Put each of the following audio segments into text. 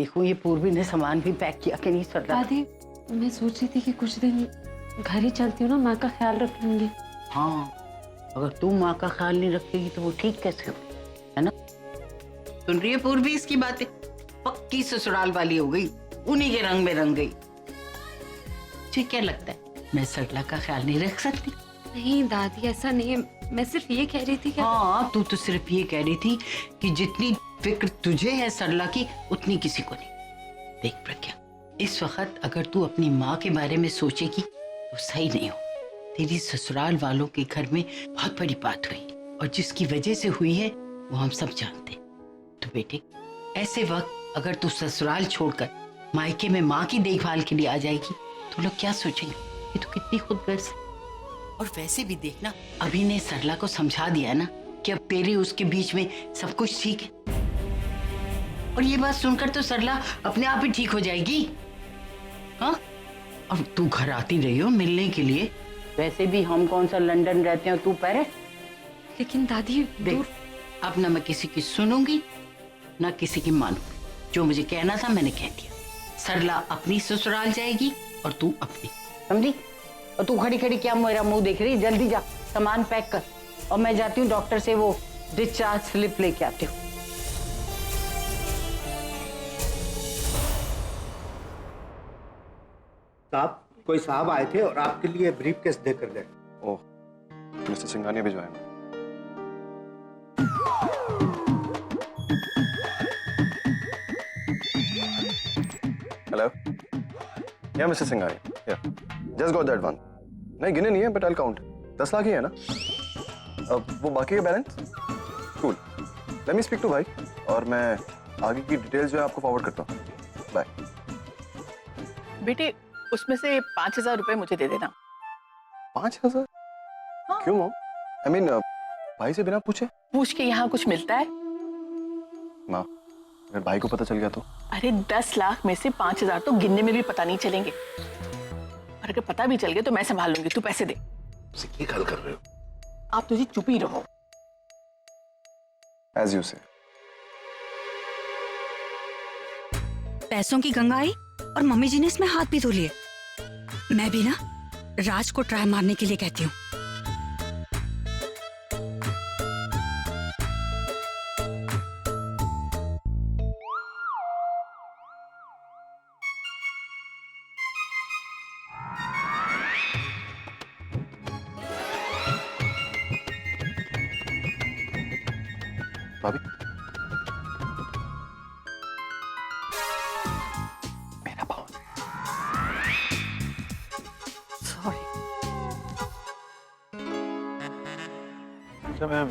देखूं ये पूर्वी ने सामान भी पैक किया कि नहीं सरला। दादी मैं सोच रही थी कि कुछ दिन घर ही चलती हूँ ना, माँ का ख्याल रख लूंगी। हाँ, अगर तू माँ का ख्याल नहीं रखेगी तो वो ठीक कैसे हो, है ना? सुन रही है पूर्वी इसकी बातें? पक्की ससुराल वाली हो गई, उन्हीं के रंग में रंग गई। तुझे क्या लगता है मैं सरला का ख्याल नहीं रख सकती? नहीं दादी ऐसा नहीं है, मैं सिर्फ ये कह रही थी कि हाँ, तू तो सिर्फ ये कह रही थी कि जितनी फिक्र तुझे है सरला की उतनी किसी को नहीं। देख प्रज्ञा, इस वक्त अगर तू अपनी माँ के बारे में सोचेगी तो सही नहीं हो। तेरी ससुराल वालों के घर में बहुत बड़ी बात हुई और जिसकी वजह से हुई है वो हम सब जानते। तो बेटे, ऐसे वक्त अगर तू ससुराल छोड़कर मायके में माँ की देखभाल के लिए आ जाएगी तो लोग क्या सोचेंगे? ये तो कितनी खुदगर्ज है। और वैसे भी देखना, अभी ने सरला को समझा दिया ना कि अब तेरे उसके बीच में सब कुछ ठीक है। और ये बात सुनकर तो सरला अपने आप ही ठीक हो जाएगी। हाँ, और तू घर आती रही हो मिलने के लिए, वैसे भी हम कौन सा लंदन रहते हैं, तू पेरिस। लेकिन दादी देख, अब ना मैं किसी की सुनूंगी ना किसी की मानूंगी। जो मुझे कहना था मैंने कह दिया। सरला अपनी ससुराल जाएगी और तू अपनी, समझी? और तू खड़ी खड़ी क्या मेरा मुंह देख रही? जल्दी जा, सामान पैक कर और मैं जाती हूँ डॉक्टर से वो डिस्चार्ज स्लिप लेके आती हूँ। साहब, कोई साहब आए थे और आपके लिए ब्रीफ केस देकर गए। ओह, मिस्टर सिंघानिया भिजवाए हैं। हेलो, या मिस्टर सिंघानिया, या जस्ट गॉट दैट वन। नहीं गिने नहीं है बट आई काउंट। 10 लाख ही है ना? अब वो बाकी का balance? Cool, let me speak to भाई और मैं आगे की डिटेल्स जो है आपको फॉरवर्ड करता हूँ। बाय। बेटे, उसमें से 5,000 रुपए मुझे दे देना। 5,000? हाँ। क्यों मॉम? आई मीन भाई से बिना पूछे? पूछ के यहाँ कुछ मिलता है? माँ, अगर भाई को पता चल गया तो? अरे 10 लाख में से 5,000 तो गिनने में भी पता नहीं चलेंगे। और अगर पता भी चल गया तो मैं संभाल लूंगी, तू पैसे दे। ये गल कर रहे हो? आप तुझे चुप ही रहो। एज यू से। पैसों की गंगा आई और मम्मी जी ने इसमें हाथ भी धो लिए। मैं भी ना राज को ट्राई मारने के लिए कहती हूँ। भाभी, मेरा फोन। सॉरी। अच्छा, मैं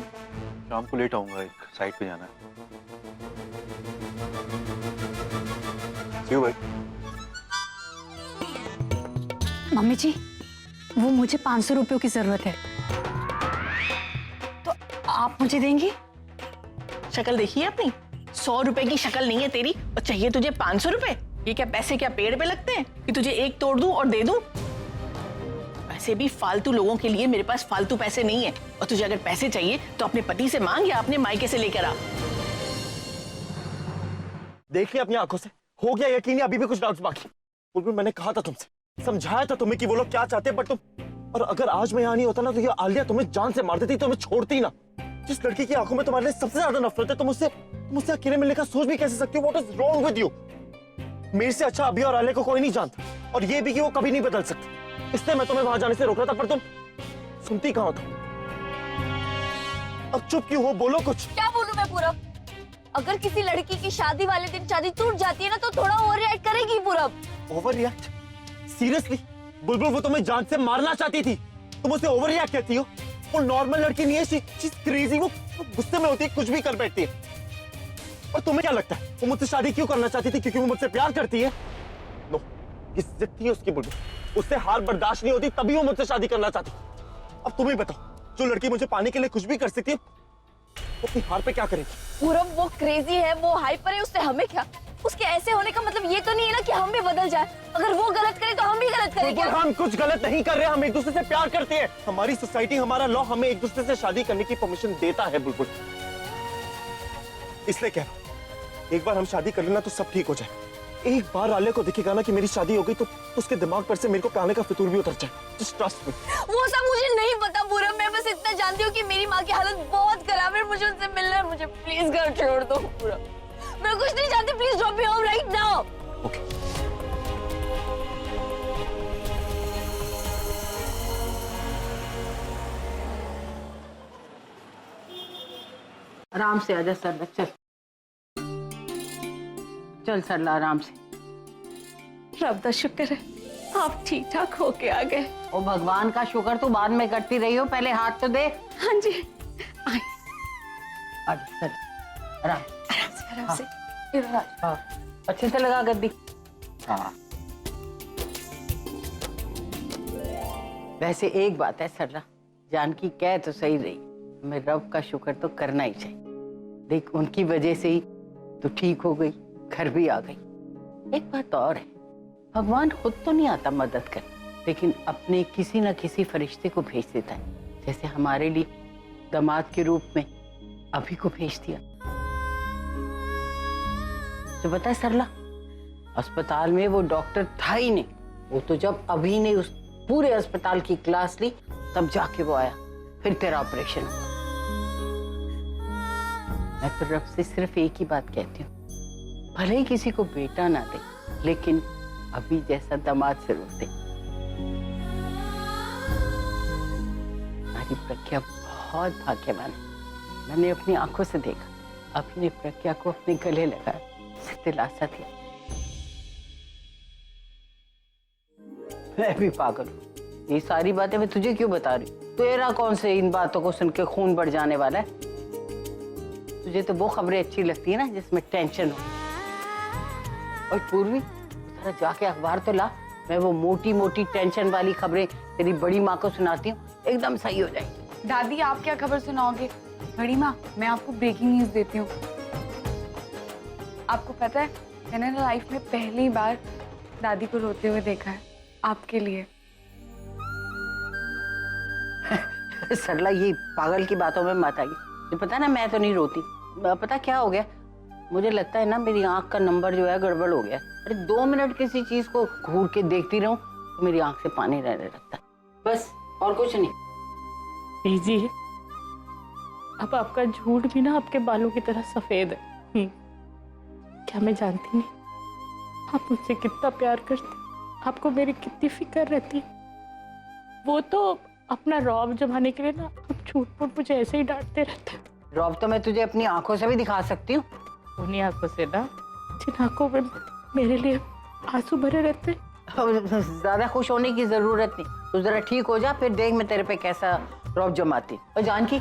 शाम को लेट आऊंगा, एक साइट पे जाना है। See you भाई। मम्मी जी, वो मुझे 500 रुपयों की जरूरत है, तो आप मुझे देंगी? शक्ल देखी है अपनी? 100 रुपए की शक्ल नहीं है तेरी और चाहिए तुझे 500 रुपए? ये क्या पैसे क्या पेड़ पे लगते हैं कि तुझे एक तोड़ दूं और दे दूं? वैसे भी फालतू लोगों के लिए मेरे पास फालतू पैसे नहीं है। और तुझे अगर पैसे चाहिए तो अपने पति से मांग या अपने मायके से लेकर आ। देख लिया अपनी आंखों से, हो गया यकीन, अभी भी कुछ डाउट्स बाकी। बुलबुल, मैंने कहा था तुमसे, समझाया था तुम्हें कि वो लोग क्या चाहते हैं, पर तुम, और अगर आज मैं यहाँ नहीं होता ना तो ये आलिया तुम्हें जान से मार देती, तुम्हें छोड़ती ना। जिस लड़की की आंखों में तुम्हारे लिए सबसे ज्यादा नफरत है, तुम मुझसे अकेले मिलने का सोच भी कैसे सकती हो? What is wrong with you? मेरे से अच्छा अभी और आलिया को कोई नहीं जानता, और ये भी कि वो कभी नहीं बदल सकती। इसलिए मैं तुम्हें वहां जाने से रोक रहा था, पर तुम सुनती कहाँ हो? अब चुप क्यों हो? बोलो कुछ। क्या बोलूं मैं पूरब? अगर किसी लड़की की शादी वाले दिन शादी टूट जाती है ना तो थोड़ा ओवर रिएक्ट करेगी पूरब। Over react? सीरियसली? बुलबुल, वो तुम्हें जान से मारना चाहती थी, तुम उसे ओवर रिएक्ट कहती हो? वो नॉर्मल लड़की नहीं है, शी इज क्रेजी। वो गुस्से में होती है, कुछ भी कर बैठती है। और तुम्हें क्या लगता है वो मुझसे शादी क्यों करना चाहती थी? क्योंकि वो मुझसे प्यार करती है? नो, इज्जत थी उसकी बुलबुल, उससे हार बर्दाश्त नहीं होती, तभी वो मुझसे शादी करना चाहती। अब तुम ही बताओ, जो लड़की मुझे पाने के लिए कुछ भी कर सकती है, वो अपनी हार पे क्या करेगी? पूरब, वो क्रेजी है, वो हाइपर है, उससे हमें क्या? उसके ऐसे होने का मतलब ये तो नहीं है ना कि हम भी बदल जाए। अगर वो गलत करे तो हम भी गलत करेंगे। हम कुछ गलत नहीं कर रहे, हम एक दूसरे से प्यार करते हैं। हमारी सोसाइटी, हमारा लॉ हमें एक दूसरे से शादी करने की परमिशन देता है बुलबुल। इसलिए कह रहा हूं, एक बार हम शादी कर लेना तो सब ठीक हो जाए। एक बार आलिया को दिखेगा ना कि मेरी शादी हो गई तो उसके दिमाग पर से मेरे को प्राणे का फितूर भी उतर जाए। Just trust me। वो सब मुझे नहीं पता पूरब, मैं बस इतना जानती हूँ कि मेरी माँ की हालत बहुत खराब है, मुझे उनसे मिलना है, मुझे प्लीज घर छोड़ दो पूरब, मैं कुछ नहीं जानती, please drop me home right now. Okay. आराम से आजा सरला, चल चल सरला आराम से। रब दा शुक्र है आप ठीक ठाक होके आ गए। ओ भगवान का शुक्र तू बाद में करती रही हो, पहले हाथ तो दे। हाँ जी, आए आजा चल आराम आराम से आराम से। इधर आ। हाँ अच्छे से लगा गद्दी। हाँ वैसे एक बात है सरला, जानकी कह तो सही रही, मैं रब का शुक्र तो करना ही चाहिए। देख उनकी वजह से ही तो ठीक हो गई, घर भी आ गई। एक बात और है, भगवान खुद तो नहीं आता मदद कर, लेकिन अपने किसी न किसी फरिश्ते को भेज देता है, जैसे हमारे लिए दामाद के रूप में अभी को भेज दिया। तो पता है सरला, अस्पताल में वो डॉक्टर था ही नहीं, वो तो जब अभी ने उस पूरे अस्पताल की क्लास ली तब जाके वो आया, फिर तेरा ऑपरेशन हुआ। मैं तो रब से सिर्फ एक ही बात कहती हूँ, भले ही किसी को बेटा ना दे, लेकिन अभी जैसा दामाद जरूर दे। हमारी प्रज्ञा बहुत भाग्यवान है, मैंने अपनी आंखों से देखा, अभी ने प्रज्ञा को अपने गले लगाया, उसे दिलासा दिया। मैं भी पागल हूँ, ये सारी बातें मैं तुझे क्यों बता रही हूँ? तेरा कौन से इन बातों को सुन के खून बढ़ जाने वाला है? तुझे तो वो खबरें अच्छी लगती है ना जिसमें टेंशन हो। और पूर्वी जरा जाके अखबार तो ला, मैं वो मोटी मोटी टेंशन वाली खबरें तेरी बड़ी माँ को सुनाती हूँ, एकदम सही हो जाएगी। दादी आप क्या खबर सुनाओगे? बड़ी माँ मैं आपको ब्रेकिंग न्यूज देती हूँ। आपको पता है मैंने ना लाइफ में पहली बार दादी को रोते हुए देखा है, आपके लिए। सरला ये पागल की बातों में मत आई, ये पता ना मैं तो नहीं रोती, पता क्या हो गया, मुझे लगता है ना मेरी आंख का नंबर जो है गड़बड़ हो गया। अरे 2 मिनट किसी चीज को घूर के देखती रहूं तो मेरी आंख से पानी रहने लगता है, बस और कुछ नहीं। लीजिए, अब आपका झूठ भी ना आपके बालों की तरह सफेद है। क्या मैं जानती नहीं आप मुझसे कितना प्यार करते, आपको मेरी कितनी फिक्र रहती है। वो तो अपना रौब जमाने के लिए ना आप झूठ मूठ मुझे ऐसे ही डांटते रहते हैं। रौब तो मैं तुझे अपनी आंखों से भी दिखा सकती हूँ। उन्हीं आंखों से ना जिन आंखों में मेरे लिए आंसू भरे रहते। ज्यादा खुश होने की जरूरत नहीं, तू जरा ठीक हो जा, फिर देख मैं तेरे पे कैसा रौब जमाती। और जानकी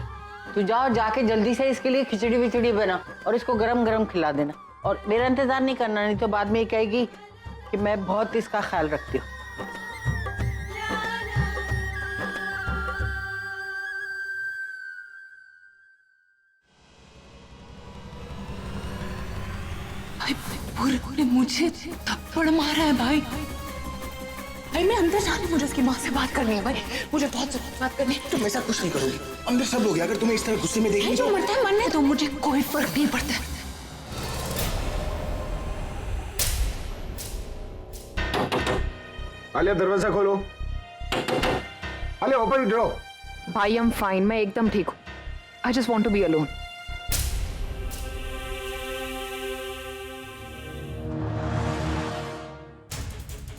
तू जा और जाके जल्दी से इसके लिए खिचड़ी विचड़ी बना और इसको गरम गरम खिला देना, और मेरा इंतजार नहीं करना, नहीं तो बाद में ये कहेगी कि मैं बहुत इसका ख्याल रखती हूँ। ने मुझे थप्पड़ मारा है भाई। भाई मैं अंदर जाने, मुझे उसकी माँ से बात करनी है भाई, मुझे बहुत जरूरत बात करनी है। तुम ऐसा कुछ नहीं करोगी, अंदर सब लोग हैं, अगर तुम्हें इस तरह गुस्से में देखेंगे जो मरता है मरने दो, मुझे कोई फर्क नहीं पड़ता। आलिया दरवाजा खोलो। Alia open it. भाई आई एम फाइन, मैं एकदम ठीक हूँ। I just want to be alone.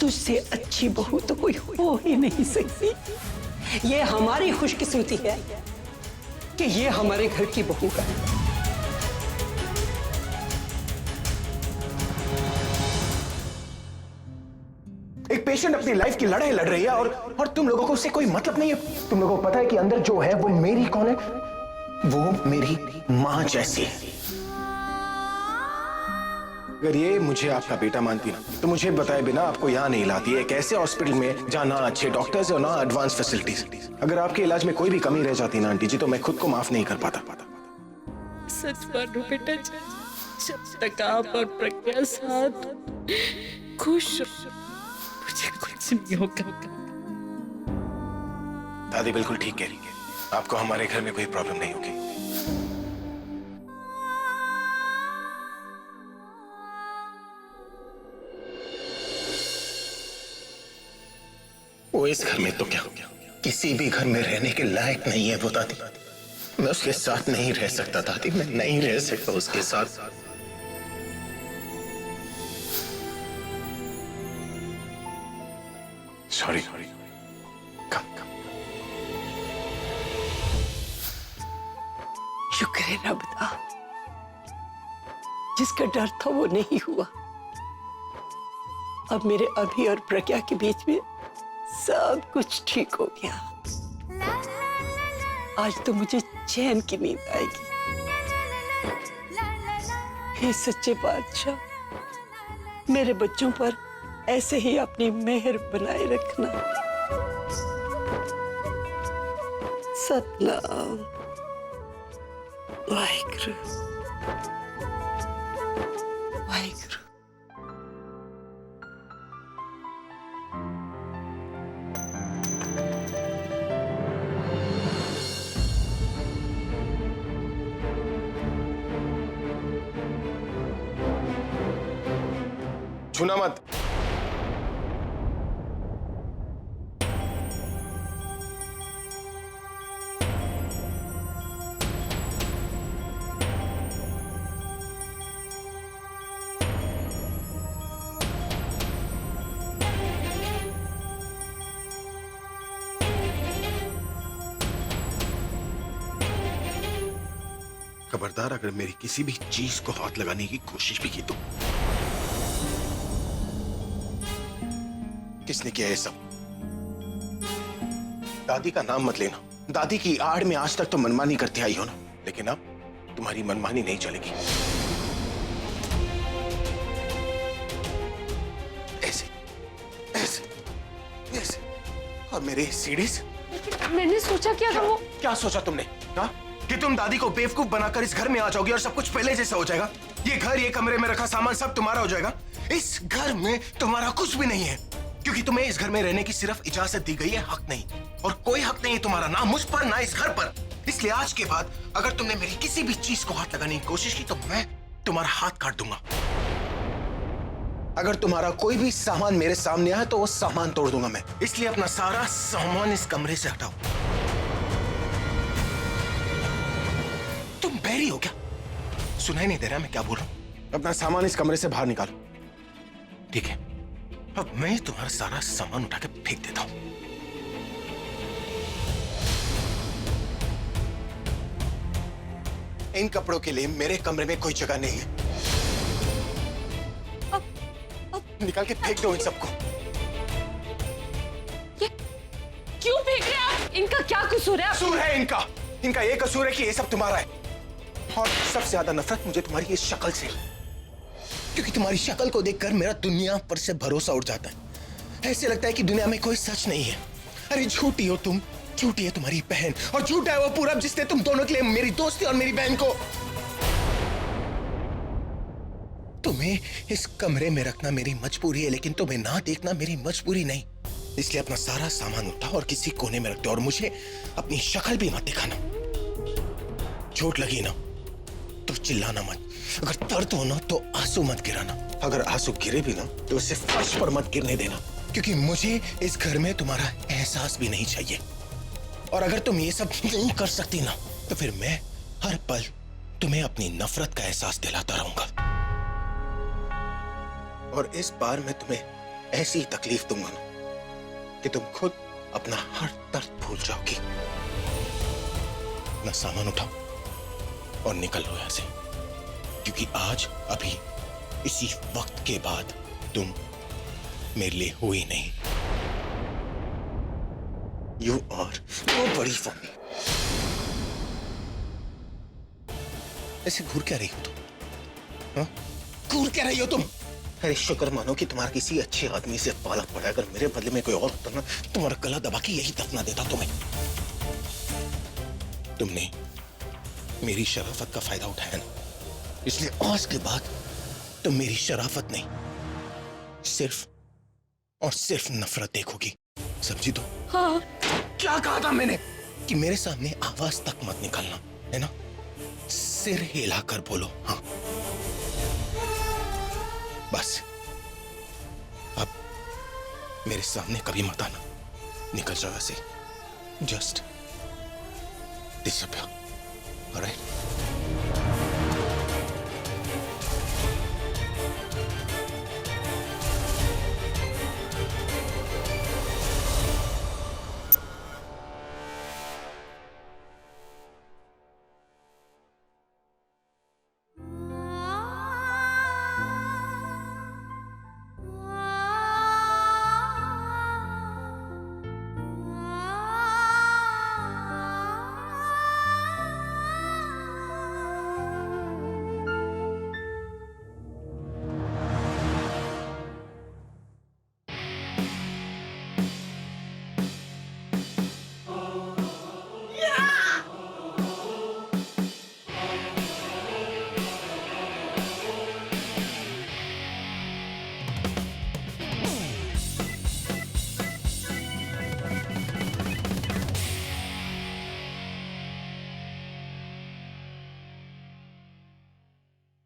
तुझसे अच्छी बहू तो कोई हो ही नहीं सकती। ये हमारी खुशकिस्मती है कि ये हमारे घर की बहू है। एक पेशेंट अपनी लाइफ की लड़ाई लड़ रही है और तुम लोगों को उससे कोई मतलब नहीं है। तुम लोगों को पता है कि अंदर जो है वो मेरी कौन है? वो मेरी मां जैसी है। अगर ये मुझे आपका बेटा मानती ना तो मुझे बताए बिना आपको यहाँ नहीं लाती। एक ऐसे हॉस्पिटल में जहाँ ना अच्छे डॉक्टर्स और ना एडवांस फैसिलिटीज। अगर आपके इलाज में कोई भी कमी रह जाती ना आंटी जी, तो मैं खुद को माफ नहीं कर पाता। सच मानो बेटा, जब तक आप और प्रज्ञा साथ खुश मुझे कुछ नहीं होगा। दादी बिल्कुल ठीक कह रही है, आपको हमारे घर में कोई प्रॉब्लम नहीं होगी। वो इस घर में तो क्या किसी भी घर में रहने के लायक नहीं है वो दादी। मैं उसके साथ नहीं रह सकता दादी, मैं नहीं रह सकता उसके साथ। सॉरी कम शुक्र है रब का, जिसका डर था वो नहीं हुआ। अब मेरे अभी और प्रज्ञा के बीच में सब कुछ ठीक हो गया। आज तो मुझे चैन की नींद आएगी। हे सच्चे बादशाह, मेरे बच्चों पर ऐसे ही अपनी मेहर बनाए रखना। सतनाम वाहिगुरु वाहिगुरु। छूना मत। खबरदार, अगर मेरी किसी भी चीज को हाथ लगाने की कोशिश भी की तो। किसने किया ये सब? दादी का नाम मत लेना। दादी की आड़ में आज तक तो मनमानी करते आई हो ना, लेकिन अब तुम्हारी मनमानी नहीं चलेगी। ऐसे ऐसे ऐसे। और मेरे सीढ़ीज। मैंने सोचा कि अगर वो क्या सोचा तुमने? हाँ, कि तुम दादी को बेवकूफ बनाकर इस घर में आ जाओगी और सब कुछ पहले जैसा हो जाएगा। ये घर, ये कमरे में रखा सामान सब तुम्हारा हो जाएगा। इस घर में तुम्हारा कुछ भी नहीं है, क्योंकि तुम्हें इस घर में रहने की सिर्फ इजाजत दी गई है, हक नहीं। और कोई हक नहीं है तुम्हारा, ना मुझ पर ना इस घर पर। इसलिए आज के बाद अगर तुमने मेरी किसी भी चीज को हाथ लगाने की कोशिश की तो मैं तुम्हारा हाथ काट दूंगा। अगर तुम्हारा कोई भी सामान मेरे सामने आया तो वो सामान तोड़ दूंगा मैं। इसलिए अपना सारा सामान इस कमरे से हटाओ। तुम बहरी हो क्या? सुनाई नहीं दे रहा मैं क्या बोल रहा हूं? अपना सामान इस कमरे से बाहर निकालो। ठीक है, अब मैं तुम्हारा सारा सामान उठा के फेंक देता हूं। इन कपड़ों के लिए मेरे कमरे में कोई जगह नहीं है। निकाल के फेंक दो इन सबको। ये क्यों फेंक रहे हैं आप? इनका क्या कसूर है? कसूर है इनका। इनका ये कसूर है कि ये सब तुम्हारा है। और सबसे ज्यादा नफरत मुझे तुम्हारी ये शक्ल से, क्योंकि तुम्हारी शक्ल को देखकर मेरा दुनिया पर से भरोसा उठ जाता है। ऐसे लगता है कि दुनिया में कोई सच नहीं है। अरे झूठी हो तुम, झूठी है तुम्हारी बहन, और झूठा है वो पूरब जिसने तुम दोनों के लिए मेरी दोस्ती और मेरी बहन को। तुम्हें इस कमरे में रखना मेरी मजबूरी है, लेकिन तुम्हें ना देखना मेरी मजबूरी नहीं। इसलिए अपना सारा सामान उठाओ और किसी कोने में रख दो, और मुझे अपनी शक्ल भी मत दिखाना। चोट लगी ना तो चिल्लाना मत। अगर दर्द हो ना तो आंसू मत गिराना। अगर आंसू गिरे भी ना तो उसे फर्श पर मत गिरने देना, क्योंकि मुझे इस घर में तुम्हारा एहसास भी नहीं चाहिए। और अगर तुम ये सब नहीं कर सकती ना तो फिर मैं हर पल तुम्हें अपनी नफरत का एहसास दिलाता रहूंगा। और इस बार मैं तुम्हें ऐसी तकलीफ दूंगा ना कि तुम खुद अपना हर दर्द भूल जाओगी। अपना सामान उठाओ और निकल लो यहां से, क्योंकि आज अभी इसी वक्त के बाद तुम मेरे लिए हुई नहीं। यू आर वो बड़ी फॉर मी। ऐसे घूर क्या रही हो तुम? हाँ? घूर क्या रही हो तुम? अरे शुक्र मानो कि तुम्हारा किसी अच्छे आदमी से पाला पड़ा। अगर मेरे बदले में कोई और होता ना, तुम्हारा गला दबा के यही दफना देता तुम्हें। तुमने मेरी शराफत का फायदा उठाया ना, इसलिए आज के बाद तुम मेरी शराफत नहीं, सिर्फ और सिर्फ नफरत देखोगी। समझी तो? हाँ। क्या कहा था मैंने? कि मेरे सामने आवाज तक मत निकालना, है ना? सिर हिलाकर बोलो हाँ। बस अब मेरे सामने कभी मत आना, निकल जाओ ऐसे, जस्ट disappear, alright?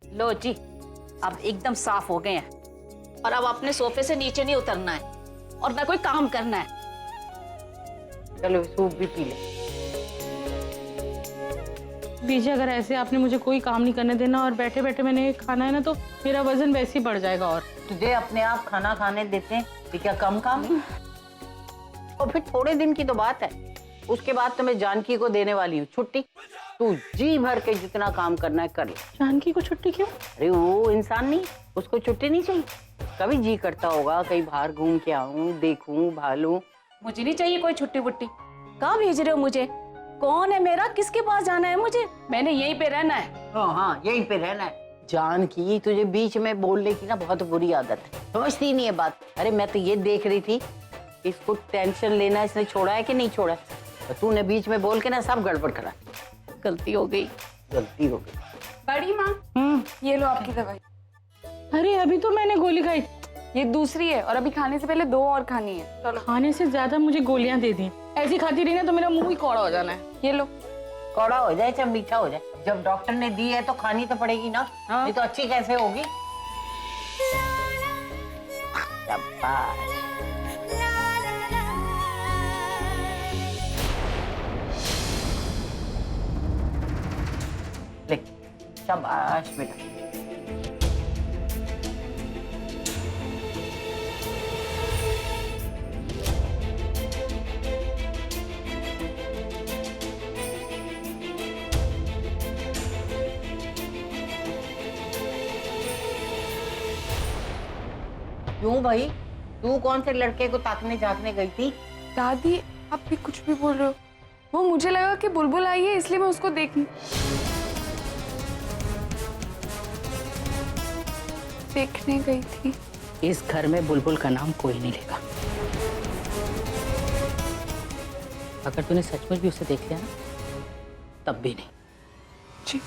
लो जी, अब एकदम साफ हो गए हैं और अब अपने सोफे से नीचे नहीं उतरना है और ना कोई काम करना है। चलो सूप भी पी ले। बीजी, अगर ऐसे आपने मुझे कोई काम नहीं करने देना और बैठे बैठे मैंने खाना है ना, तो मेरा वजन वैसे ही बढ़ जाएगा। और तुझे अपने आप खाना खाने देते हैं, ये क्या कम काम है? और फिर थोड़े दिन की तो बात है, उसके बाद तो मैं जानकी को देने वाली हूँ छुट्टी। तू जी भर के जितना काम करना है कर ले। जानकी को छुट्टी क्यों? अरे वो इंसान नहीं, उसको छुट्टी नहीं चाहिए। कभी जी करता होगा कहीं बाहर घूम के आऊं, देखूं, भालूं। मुझे नहीं चाहिए कोई छुट्टी वुट्टी। कहाँ भेज रहे हो मुझे? कौन है मेरा? किसके पास जाना है मुझे? मैंने यहीं पे रहना है। हाँ, यहीं पे रहना है। जानकी, तुझे बीच में बोलने की ना बहुत बुरी आदत है, समझती नहीं है बात। अरे मैं तो ये देख रही थी इसको टेंशन लेना इसने छोड़ा है कि नहीं छोड़ा है, तो तूने बीच में बोल के ना सब गड़बड़ करा। गलती हो गई। गलती हो गई। बड़ी माँ, ये लो आपकी दवाई। अरे अभी तो मैंने गोली खाई, ये दूसरी है और अभी खाने से पहले 2 और खानी है। चलो। खाने से ज्यादा मुझे गोलियां दे दी। ऐसी खाती रही ना तो मेरा मुंह ही कौड़ा हो जाना है। ये लो। कौड़ा हो जाए चाहे मीठा हो जाए, जब डॉक्टर ने दी है तो खानी तो पड़ेगी ना। नहीं तो अच्छी कैसे होगी? शाबाश। ले, शाबाश बेटा। क्यों भाई, तू कौन से लड़के को ताकने झांकने गई थी? दादी, आप भी कुछ भी बोल रहे हो। वो मुझे लगा कि बुलबुल आई है इसलिए मैं उसको देखने गई थी। इस घर में बुलबुल का नाम कोई नहीं लेगा। अगर तूने सचमुच भी उसे देख लिया ना, तब भी नहीं। जी।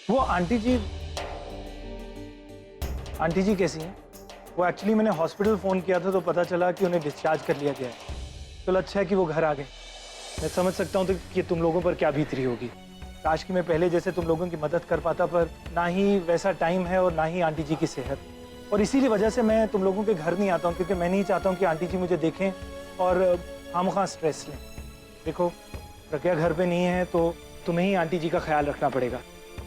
वो आंटी जी कैसी हैं? वो एक्चुअली मैंने हॉस्पिटल फ़ोन किया था तो पता चला कि उन्हें डिस्चार्ज कर लिया गया है। चलो अच्छा है कि वो घर आ गए। मैं समझ सकता हूँ तो कि तुम लोगों पर क्या बीत रही होगी। काश कि मैं पहले जैसे तुम लोगों की मदद कर पाता, पर ना ही वैसा टाइम है और ना ही आंटी जी की सेहत। और इसीलिए वजह से मैं तुम लोगों के घर नहीं आता हूँ, क्योंकि मैं नहीं चाहता हूँ कि आंटी जी मुझे देखें और खामखा स्ट्रेस लें। देखो, प्रज्ञा घर पे नहीं है तो तुम्हें ही आंटी जी का ख्याल रखना पड़ेगा।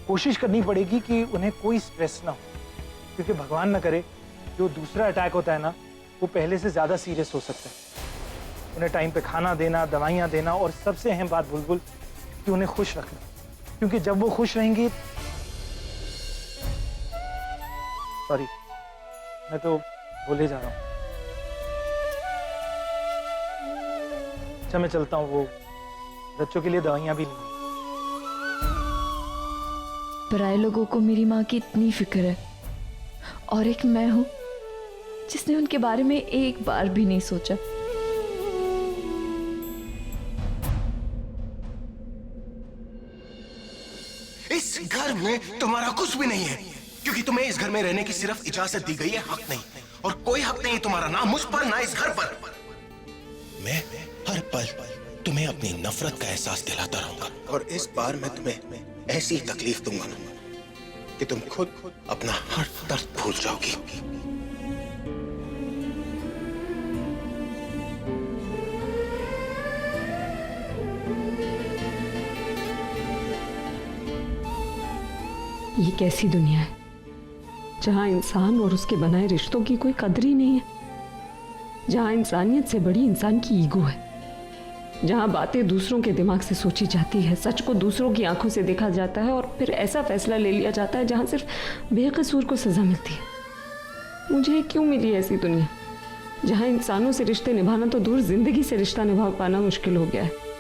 कोशिश करनी पड़ेगी कि उन्हें कोई स्ट्रेस ना हो, क्योंकि भगवान न करे जो दूसरा अटैक होता है ना, वो पहले से ज़्यादा सीरियस हो सकता है। उन्हें टाइम पे खाना देना, दवाइयाँ देना, और सबसे अहम बात बुलबुल कि उन्हें खुश रखना, क्योंकि जब वो खुश रहेंगी। सॉरी, मैं तो भूले जा रहा हूँ। अच्छा मैं चलता हूँ, वो बच्चों के लिए दवाइयाँ भी नहीं। पराए लोगों को मेरी माँ की इतनी फिक्र है और एक मैं हूं जिसने उनके बारे में एक बार भी नहीं सोचा। इस घर में तुम्हारा कुछ भी नहीं है, क्योंकि तुम्हें इस घर में रहने की सिर्फ इजाजत दी गई है, हक नहीं। और कोई हक नहीं तुम्हारा, ना मुझ पर ना इस घर पर। मैं हर पल तुम्हें अपनी नफरत का एहसास दिलाता रहूंगा, और इस बार मैं तुम्हें ऐसी तकलीफ दूंगा कि तुम खुद अपना हर दर्द भूल जाओगी। ये कैसी दुनिया है जहां इंसान और उसके बनाए रिश्तों की कोई कदर ही नहीं है, जहां इंसानियत से बड़ी इंसान की ईगो है, जहां बातें दूसरों के दिमाग से सोची जाती है, सच को दूसरों की आंखों से देखा जाता है और फिर ऐसा फैसला ले लिया जाता है जहां सिर्फ बेकसूर को सजा मिलती है। मुझे क्यों मिली ऐसी दुनिया जहां इंसानों से रिश्ते निभाना तो दूर, जिंदगी से रिश्ता निभा पाना मुश्किल हो गया है।